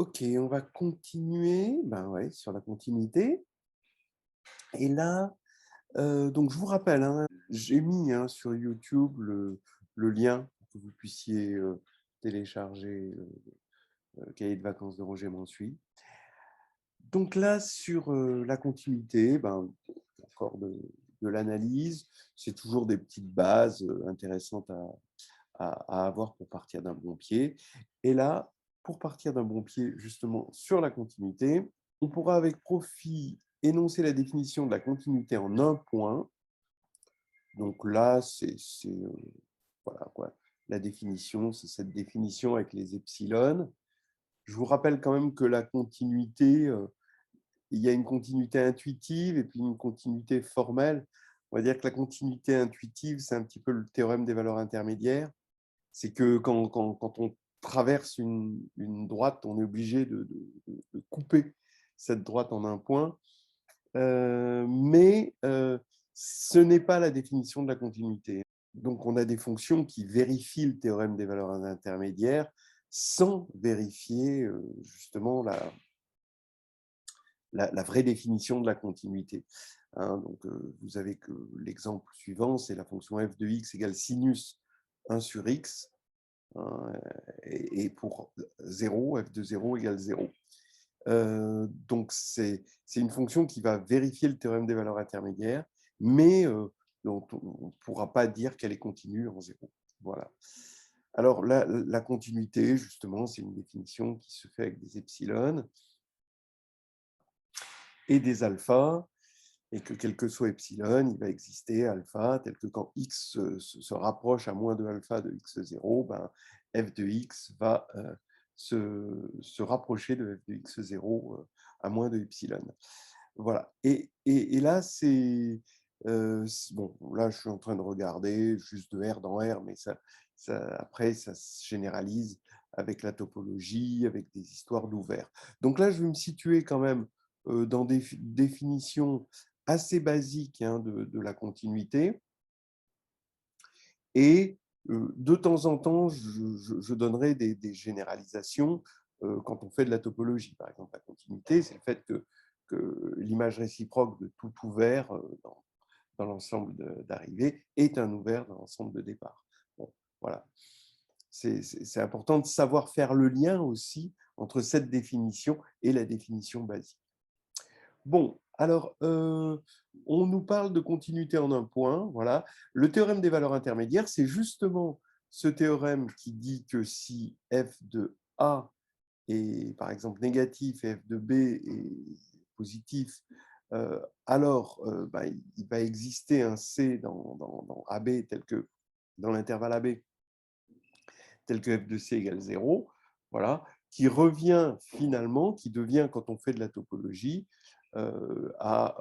Ok, on va continuer ouais, sur la continuité. Et là, donc je vous rappelle, hein, j'ai mis sur YouTube le lien pour que vous puissiez télécharger le cahier de vacances de Roger Mansuy. Donc là, sur la continuité, encore de l'analyse, c'est toujours des petites bases intéressantes à avoir pour partir d'un bon pied. Et là, pour partir d'un bon pied, justement, sur la continuité, on pourra avec profit énoncer la définition de la continuité en un point. Donc là, voilà quoi. La définition, c'est cette définition avec les epsilon. Je vous rappelle quand même que la continuité, il y a une continuité intuitive et puis une continuité formelle. On va dire que la continuité intuitive, c'est un petit peu le théorème des valeurs intermédiaires. C'est que quand on traverse une droite, on est obligé de couper cette droite en un point. Mais ce n'est pas la définition de la continuité. Donc, on a des fonctions qui vérifient le théorème des valeurs intermédiaires sans vérifier justement la vraie définition de la continuité. Donc, vous avez que l'exemple suivant, c'est la fonction f de x égale sinus 1 sur x. Et pour 0, f de 0 égale 0. Donc, c'est une fonction qui va vérifier le théorème des valeurs intermédiaires, mais dont on ne pourra pas dire qu'elle est continue en 0. Voilà. Alors, la continuité, justement, c'est une définition qui se fait avec des epsilon et des alphas, et que quel que soit epsilon, il va exister alpha, tel que quand x se rapproche à moins de alpha de x0, f de x va se rapprocher de f de x0 à moins de epsilon. Voilà. Et là, bon, là, je suis en train de regarder juste de R dans R, mais après, ça se généralise avec la topologie, avec des histoires d'ouvert. Donc là, je vais me situer quand même dans des définitions assez basiques de la continuité. Et de temps en temps, je donnerai des généralisations quand on fait de la topologie. Par exemple, la continuité, c'est le fait que l'image réciproque de tout ouvert dans l'ensemble d'arrivée est un ouvert dans l'ensemble de départ. Bon, voilà. C'est important de savoir faire le lien aussi entre cette définition et la définition basique. Bon, alors, on nous parle de continuité en un point. Voilà. Le théorème des valeurs intermédiaires, c'est justement ce théorème qui dit que si f de A est, par exemple, négatif et f de B est positif, alors il va exister un C dans AB tel que dans l'intervalle AB, tel que f de C égale 0, voilà, qui revient finalement, qui devient, quand on fait de la topologie, à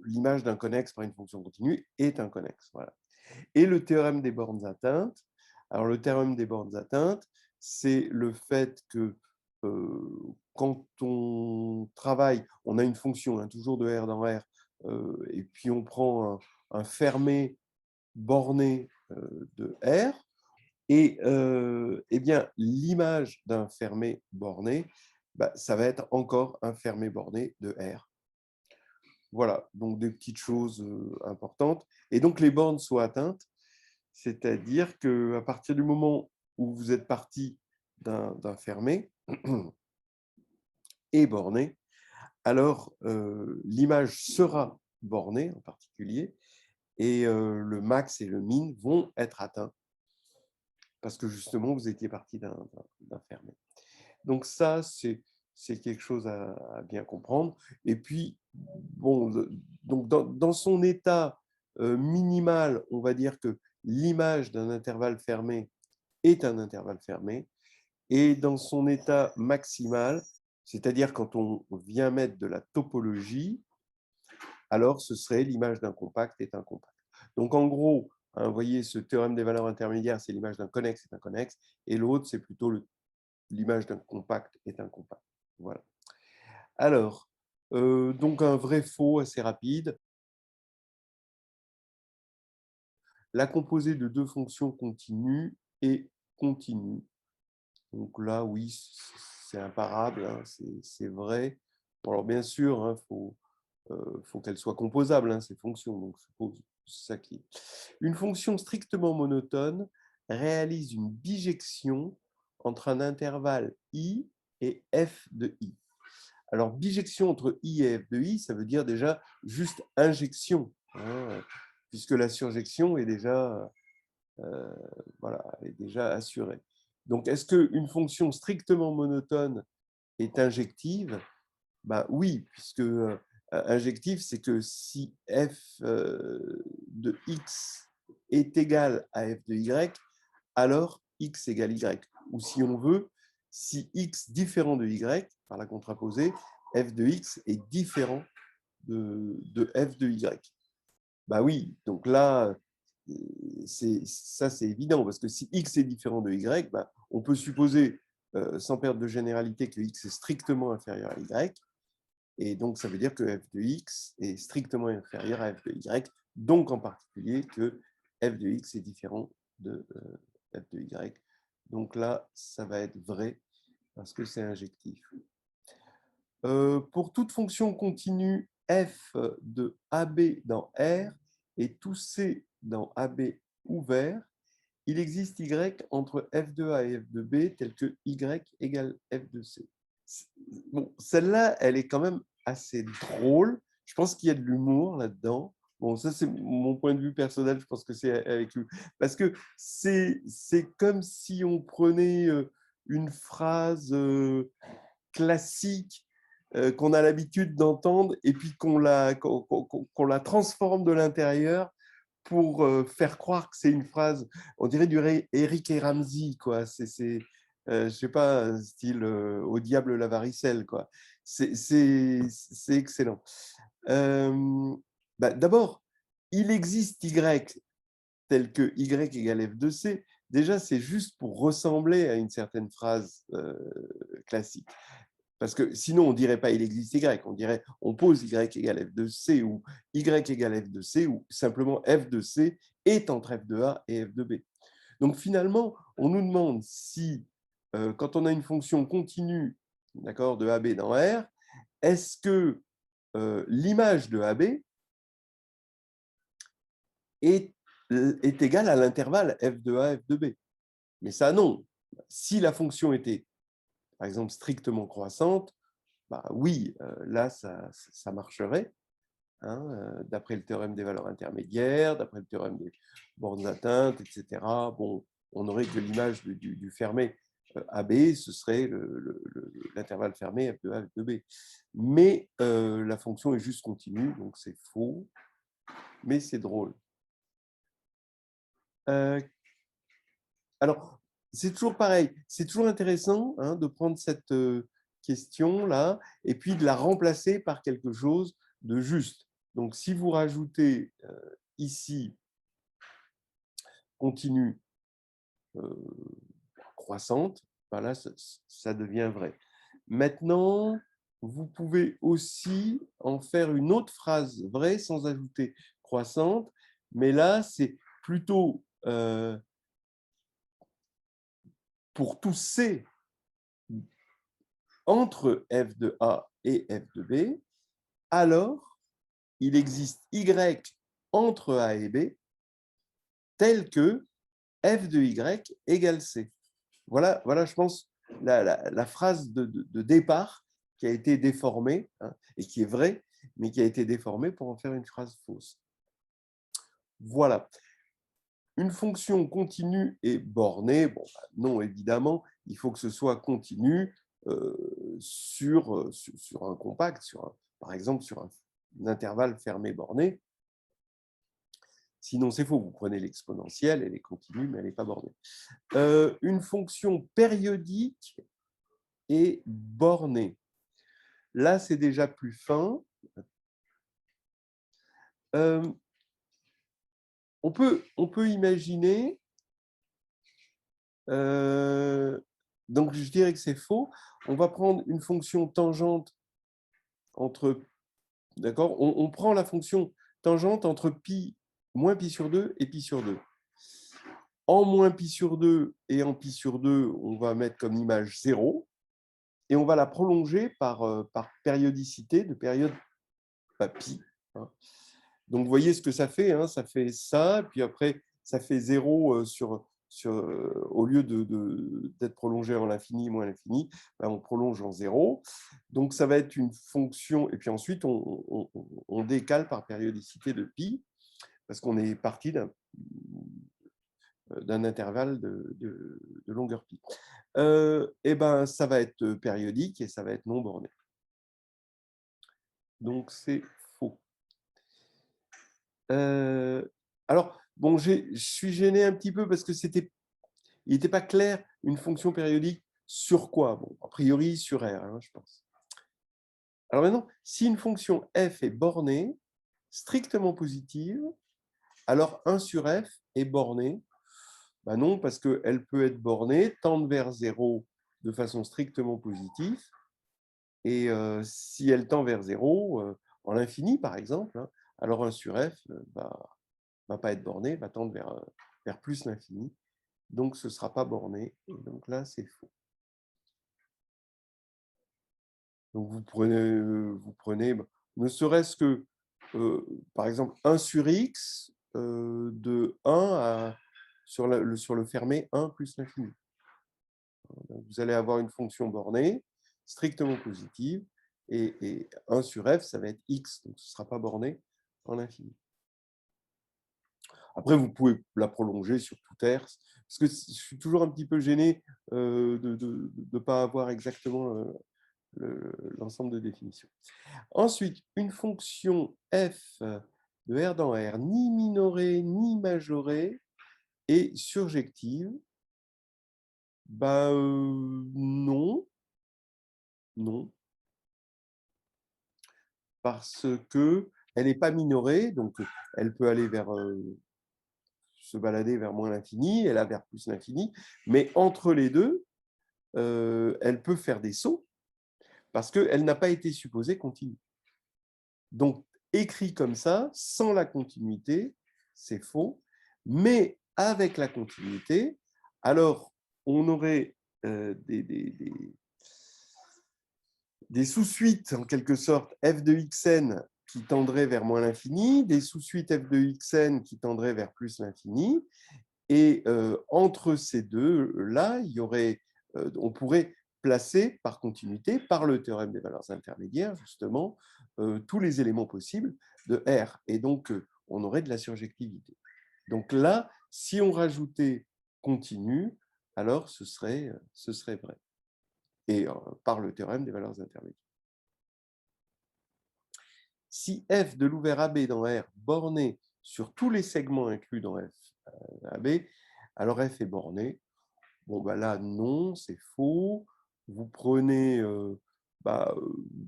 l'image d'un connexe par une fonction continue est un connexe. Voilà. Et le théorème des bornes atteintes, alors le théorème des bornes atteintes, c'est le fait que quand on travaille, on a une fonction, toujours de R dans R, et puis on prend un fermé borné de R, et eh bien, l'image d'un fermé borné, ça va être encore un fermé borné de R. Voilà, donc des petites choses importantes. Et donc, les bornes soient atteintes, c'est-à-dire qu'à partir du moment où vous êtes parti d'un fermé et borné, alors l'image sera bornée en particulier, et le max et le min vont être atteints, parce que justement, vous étiez parti d'un fermé. Donc ça, c'est quelque chose à bien comprendre. Et puis, bon, donc dans son état minimal, on va dire que l'image d'un intervalle fermé est un intervalle fermé. Et dans son état maximal, c'est-à-dire quand on vient mettre de la topologie, alors ce serait l'image d'un compact est un compact. Donc en gros, vous voyez, ce théorème des valeurs intermédiaires, c'est l'image d'un connexe est un connexe, et l'autre, c'est plutôt l'image d'un compact est un compact. Voilà. Alors, donc un vrai faux assez rapide. La composée de deux fonctions continues est continue Donc là, oui, c'est imparable, hein, c'est vrai. Bon, alors bien sûr, il faut qu'elles soient composables, hein, ces fonctions. Donc, je suppose ça qui est. Une fonction strictement monotone réalise une bijection entre un intervalle i et f de i. Alors, bijection entre i et f de i, ça veut dire déjà juste injection, hein, puisque la surjection est déjà, voilà, est déjà assurée. Donc, est-ce qu'une fonction strictement monotone est injective? Ben, oui, puisque injective, c'est que si f de x est égal à f de y, alors x égale y. Ou si on veut, si x différent de y, par la contraposée, f de x est différent de f de y. Ben oui, donc là, ça c'est évident, parce que si x est différent de y, ben, on peut supposer, sans perdre de généralité, que x est strictement inférieur à y, et donc ça veut dire que f de x est strictement inférieur à f de y, donc en particulier que f de x est différent de f de y. Donc là, ça va être vrai, parce que c'est injectif. Pour toute fonction continue f de AB dans R et tout C dans AB ouvert, il existe y entre f de A et f de B tel que y égale f de C. Bon, celle-là, elle est quand même assez drôle. Je pense qu'il y a de l'humour là-dedans. Bon, ça, c'est mon point de vue personnel. Je pense que c'est avec lui. Parce que c'est comme si on prenait une phrase classique qu'on a l'habitude d'entendre et puis qu'on la transforme de l'intérieur pour faire croire que c'est une phrase, on dirait du Eric et Ramsey, quoi. Je sais pas, style au diable la varicelle, quoi. C'est excellent. D'abord, il existe Y tel que Y égale F de C. Déjà, c'est juste pour ressembler à une certaine phrase classique. Parce que sinon, on ne dirait pas il existe Y, on dirait on pose Y égale F de C ou Y égale F de C ou simplement F de C est entre F de A et F de B. Donc finalement, on nous demande si, quand on a une fonction continue de AB dans R, est-ce que l'image de AB est égale à l'intervalle F de A, F de B? Mais ça, non. Si la fonction était, par exemple, strictement croissante, bah oui, là, ça marcherait, hein, d'après le théorème des valeurs intermédiaires, d'après le théorème des bornes atteintes, etc. Bon, on aurait que l'image du fermé AB, ce serait l'intervalle fermé F de A, F de B. Mais la fonction est juste continue, donc c'est faux, mais c'est drôle. Alors, c'est toujours pareil, c'est toujours intéressant, hein, de prendre cette question-là et puis de la remplacer par quelque chose de juste. Donc, si vous rajoutez ici continue croissante, ben là, ça devient vrai. Maintenant, vous pouvez aussi en faire une autre phrase vraie sans ajouter croissante, mais là, c'est plutôt pour tout C entre f de A et f de B, alors il existe Y entre A et B tel que f de Y égale C. Voilà, je pense, la phrase de départ qui a été déformée, hein, et qui est vraie, mais qui a été déformée pour en faire une phrase fausse. Voilà. Une fonction continue et bornée, bon, non, évidemment, il faut que ce soit continu sur un compact, par exemple sur un intervalle fermé borné. Sinon, c'est faux, vous prenez l'exponentielle, elle est continue, mais elle n'est pas bornée. Une fonction périodique et bornée. Là, c'est déjà plus fin. On peut imaginer, donc je dirais que c'est faux, on va prendre une fonction tangente entre, d'accord, on prend la fonction tangente entre pi, moins pi sur 2 et pi sur 2. En moins pi sur 2 et en pi sur 2, on va mettre comme image 0 et on va la prolonger par périodicité de période pi. Hein. Donc, vous voyez ce que ça fait. Hein, ça fait ça, puis après, ça fait 0 au lieu d'être prolongé en l'infini moins l'infini, ben, on prolonge en 0. Donc, ça va être une fonction, et puis ensuite, on décale par périodicité de pi, parce qu'on est parti d'un intervalle de longueur pi. Et ben, ça va être périodique et ça va être non borné. Donc, c'est faux. Alors, bon, je suis gêné un petit peu parce que il n'était pas clair une fonction périodique sur quoi. Bon, a priori, sur R, hein, je pense. Alors maintenant, si une fonction f est bornée, strictement positive, alors 1 sur f est bornée. Ben non, parce qu'elle peut être bornée, tendre vers 0 de façon strictement positive. Et si elle tend vers 0, en l'infini par exemple, hein, alors 1 sur f va pas être borné, va tendre vers plus l'infini. Donc ce ne sera pas borné. Et donc là, c'est faux. Donc vous prenez ne serait-ce que, par exemple, 1 sur x de 1 sur le fermé 1 plus l'infini. Vous allez avoir une fonction bornée, strictement positive, et 1 sur f, ça va être x, donc ce ne sera pas borné en l'infini. Après, vous pouvez la prolonger sur tout R, parce que je suis toujours un petit peu gêné de ne pas avoir exactement l'ensemble de définitions. Ensuite, une fonction f de R dans R, ni minorée ni majorée, est surjective. Ben, non. Non. Parce qu'elle n'est pas minorée, donc elle peut aller se balader vers moins l'infini, elle a vers plus l'infini, mais entre les deux, elle peut faire des sauts parce qu'elle n'a pas été supposée continue. Donc, écrit comme ça, sans la continuité, c'est faux, mais avec la continuité, alors on aurait des sous-suites, en quelque sorte, f de xn qui tendraient vers moins l'infini, des sous-suites f de xn qui tendraient vers plus l'infini, et entre ces deux-là, on pourrait placer par continuité, par le théorème des valeurs intermédiaires, justement, tous les éléments possibles de R. Et donc, on aurait de la surjectivité. Donc là, si on rajoutait continu, alors ce serait vrai. Et par le théorème des valeurs intermédiaires. Si f de l'ouvert AB dans R borné sur tous les segments inclus dans f AB, alors f est borné. Bon, ben là, non, c'est faux. Vous prenez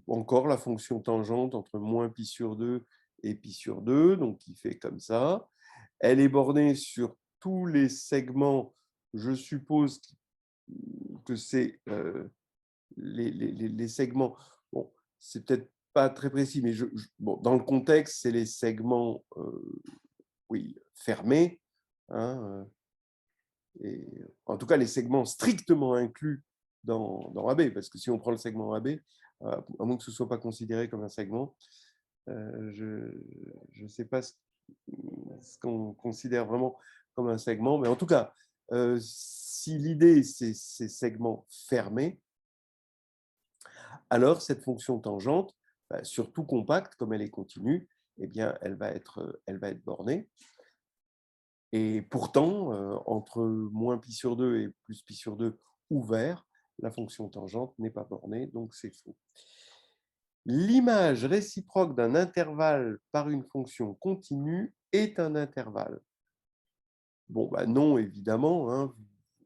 encore la fonction tangente entre moins pi sur 2 et pi sur 2, donc qui fait comme ça. Elle est bornée sur tous les segments. Je suppose que c'est les segments. Bon, c'est peut-être pas très précis, mais bon, dans le contexte, c'est les segments oui, fermés. Hein, et en tout cas, les segments strictement inclus dans AB, parce que si on prend le segment AB, à moins que ce ne soit pas considéré comme un segment, je ne sais pas ce qu'on considère vraiment comme un segment, mais en tout cas, si l'idée c'est ces segments fermés, alors cette fonction tangente, surtout compacte, comme elle est continue, eh bien, elle va être bornée. Et pourtant, entre moins pi sur 2 et plus pi sur 2 ouvert, la fonction tangente n'est pas bornée, donc c'est faux. L'image réciproque d'un intervalle par une fonction continue est un intervalle. Bon, bah non, évidemment. Hein,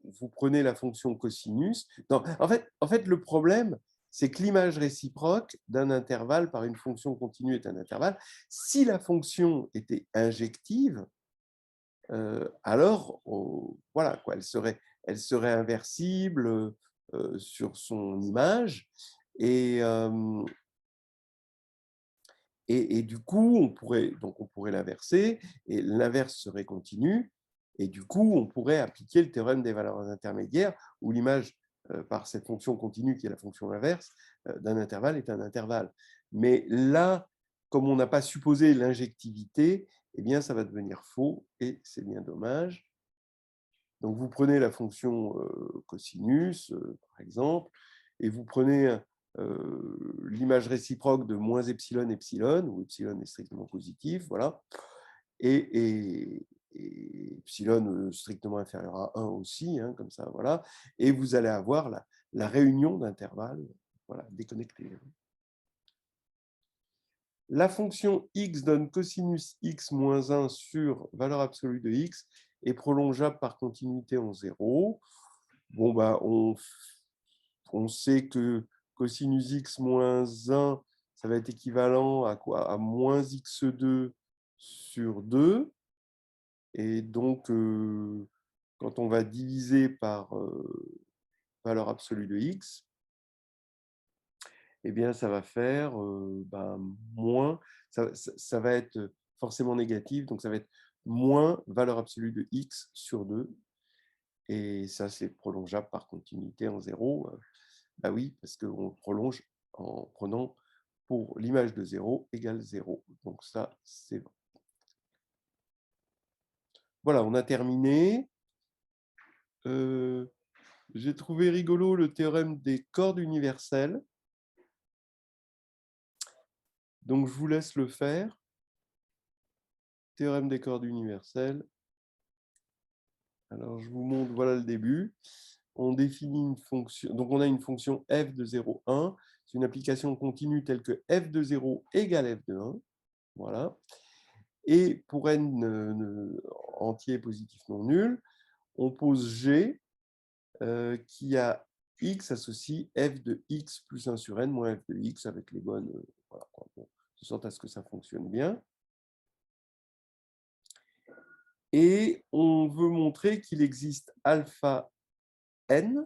vous prenez la fonction cosinus. Non, en fait, le problème, c'est que l'image réciproque d'un intervalle par une fonction continue est un intervalle. Si la fonction était injective, alors, voilà, quoi, elle serait inversible sur son image. Et, et du coup, on pourrait l'inverser, et l'inverse serait continue. Et du coup, on pourrait appliquer le théorème des valeurs intermédiaires, où l'image par cette fonction continue, qui est la fonction inverse, d'un intervalle est un intervalle. Mais là, comme on n'a pas supposé l'injectivité, eh bien, ça va devenir faux, et c'est bien dommage. Donc, vous prenez la fonction cosinus, par exemple, et vous prenez l'image réciproque de moins epsilon, epsilon, où epsilon est strictement positif, voilà, et epsilon strictement inférieur à 1 aussi, hein, comme ça, voilà, et vous allez avoir la réunion d'intervalles, voilà, déconnectés. La fonction x donne cosinus x moins 1 sur valeur absolue de x est prolongeable par continuité en 0. Bon, bah, on sait que cosinus x moins 1, ça va être équivalent à quoi? À moins x2 sur 2. Et donc, quand on va diviser par valeur absolue de x, eh bien, ça va faire moins, ça va être forcément négatif, donc ça va être moins valeur absolue de x sur 2. Et ça, c'est prolongeable par continuité en 0. Bah oui, parce qu'on prolonge en prenant pour l'image de 0 égale 0. Donc ça, c'est bon. Voilà, on a terminé. J'ai trouvé rigolo le théorème des cordes universelles. Donc, je vous laisse le faire. Théorème des cordes universelles. Alors, je vous montre, voilà le début. On définit une fonction. Donc, on a une fonction f de 0, 1. C'est une application continue telle que f de 0 égale f de 1. Voilà. Et pour n entier positif non nul, on pose G qui a x associe f de x plus 1 sur n moins f de x avec les bonnes, voilà, bon, de sorte à ce que ça fonctionne bien. Et on veut montrer qu'il existe alpha n,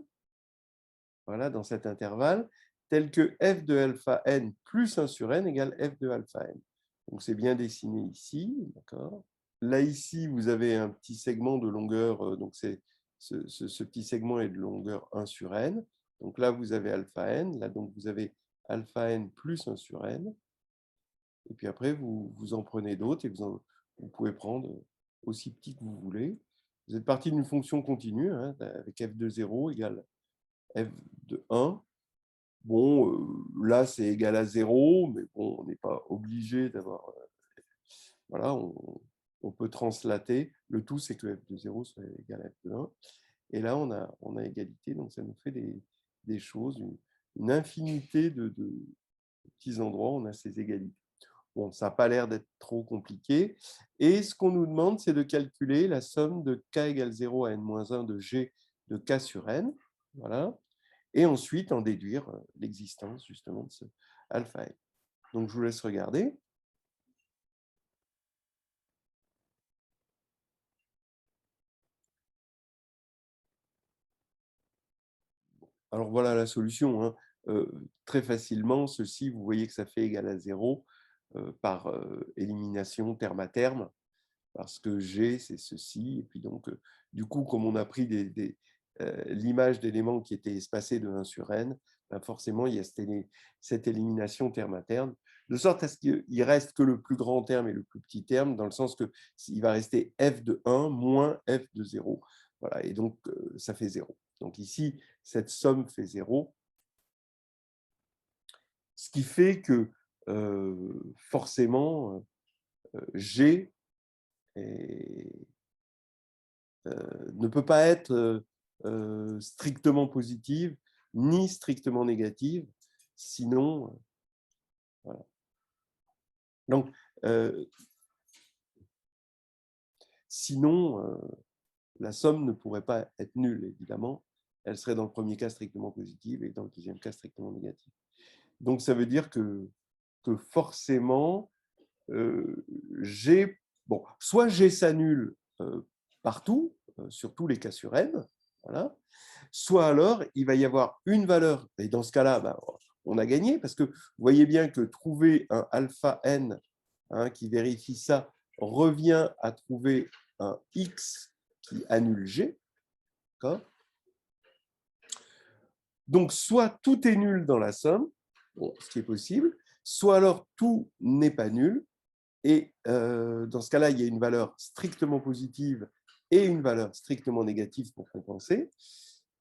voilà, dans cet intervalle, tel que f de alpha n plus 1 sur n égale f de alpha n. Donc c'est bien dessiné ici, d'accord. Là, ici, vous avez un petit segment de longueur, donc ce petit segment est de longueur 1 sur n. Donc là, vous avez alpha n. Là, donc, vous avez alpha n plus 1 sur n. Et puis après, vous en prenez d'autres et vous pouvez prendre aussi petit que vous voulez. Vous êtes parti d'une fonction continue, hein, avec f de 0 égale f de 1. Bon, là, c'est égal à 0, mais bon, on n'est pas obligé d'avoir... voilà, on peut translater. Le tout, c'est que f de 0 soit égal à f de 1. Et là, on a égalité, donc ça nous fait des choses, une infinité de petits endroits, on a ces égalités. Bon, ça n'a pas l'air d'être trop compliqué. Et ce qu'on nous demande, c'est de calculer la somme de k égale 0 à n-1 de g de k sur n. Voilà. Et ensuite, en déduire l'existence, justement, de ce alpha n. Donc, je vous laisse regarder. Alors, voilà la solution. Hein. Très facilement, ceci, vous voyez que ça fait égal à 0 par élimination terme à terme, parce que G, c'est ceci. Et puis donc, du coup, comme on a pris l'image d'éléments qui étaient espacés de 1 sur n, ben forcément, il y a cette élimination terme à terme, de sorte à ce qu'il reste que le plus grand terme et le plus petit terme, dans le sens qu'il va rester f de 1 moins f de 0. Voilà, et donc, ça fait 0. Donc ici, cette somme fait 0, ce qui fait que forcément, G ne peut pas être strictement positive ni strictement négative, sinon, voilà. Donc, sinon, la somme ne pourrait pas être nulle, évidemment. Elle serait dans le premier cas strictement positive et dans le deuxième cas strictement négative. Donc, ça veut dire que forcément, G, bon, soit G s'annule partout, sur tous les cas sur n, voilà, soit alors il va y avoir une valeur, et dans ce cas-là, ben, on a gagné, parce que vous voyez bien que trouver un alpha n qui vérifie ça revient à trouver un x qui annule G. Donc, soit tout est nul dans la somme, bon, ce qui est possible, soit alors tout n'est pas nul. Et dans ce cas-là, il y a une valeur strictement positive et une valeur strictement négative pour compenser.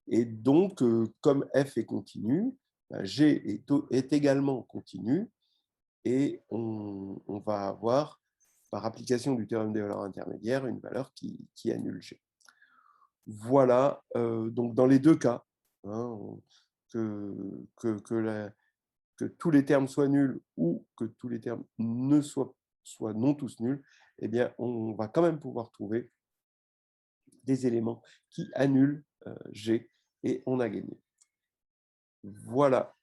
Et donc, comme f est continu, G est également continu. Et on va avoir, par application du théorème des valeurs intermédiaires, une valeur qui annule G. Voilà, donc dans les deux cas, hein, que tous les termes soient nuls ou que tous les termes ne soient non tous nuls, eh bien, on va quand même pouvoir trouver des éléments qui annulent G et on a gagné. Voilà.